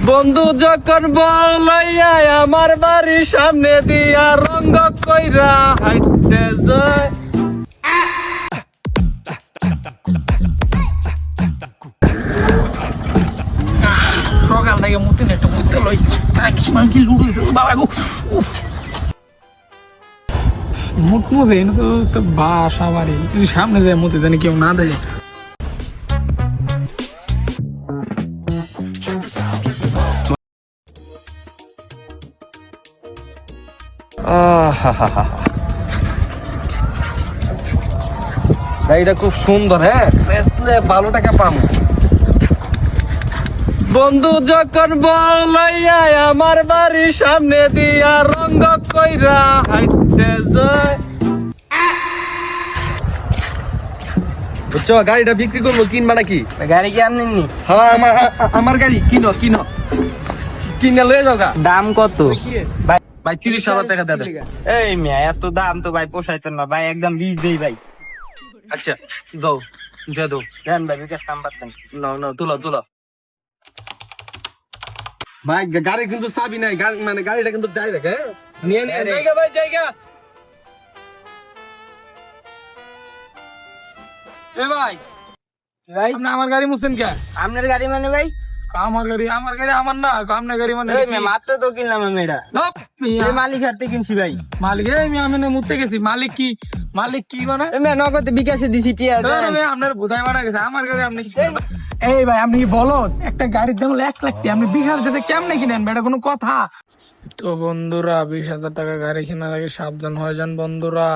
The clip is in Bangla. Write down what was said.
বন্ধু যখন বলাইয়া আমার বাড়ির সামনে দিয়া রঙ্গ কইরা হাইটে যায়। সকাল থেকে মুতি না, একটু মুতে লই কি লুড়েছে বাবা গো। মুট মুছে এনে তো একটা বাসা বাড়ি, সামনে যায় মুতে জানি কেউ না দেয়। গাড়িটা খুব সুন্দর, হ্যাঁ বেচলে ভালো টাকা পাম। বন্ধু যখন বলাইয়া আমার বাড়ির সামনে দিয়া রঙ্গ কইরা হাইটে যায়। বুঝছো, গাড়িটা বিক্রি করবো, কিনবা নাকি? গাড়ি কি আপনি নি? হ্যাঁ আমার গাড়ি কিনো কিনে লয়ে যাও গা। দাম কত? ভাই 30,000 টাকা দেবে। এই মিয়া, এত দাম তো ভাই পোষাইতো না ভাই, একদম 20 দেই ভাই। আচ্ছা দাও, দিয়ে দাও। দেন ভাই, বিকাশ নাম্বার দেন। না তুলো ভাই, গাড়ি কিন্তু চাবি নাই, মানে গাড়িটা কিন্তু ডাইরেক্ট, হ্যাঁ নিয়ে জায়গা ভাই জায়গা। এ ভাই, ভাই আপনি আমার গাড়ি মুছেন কে? আপনার গাড়ি মানে ভাই? আমার গাড়ি আমার না, আপনার গাড়ি মানে এই মিয়া, মাত্র তো কিনলাম আমি এটা। ধপ, মিয়া। এই মালিক হাতে কিনছি ভাই। মালিক আমি মুতে গেছি। মালিক কি মানে? এই মিয়া, নগদ বিকাশে দিছি টিয়া দেন। আপনার বোধাই মারা গেছে, আমার গাড়ি আপনি এই ভাই, আপনি কি বলো একটা গাড়ির দাম হলো 1 লাখ টাকা, আপনি 20,000 টাকা কেমনে কিনেন? এটা কোনো কথা? তো বন্ধুরা, 20,000 টাকা গাড়ি কেনার আগে সাবধান হয়ে যান বন্ধুরা।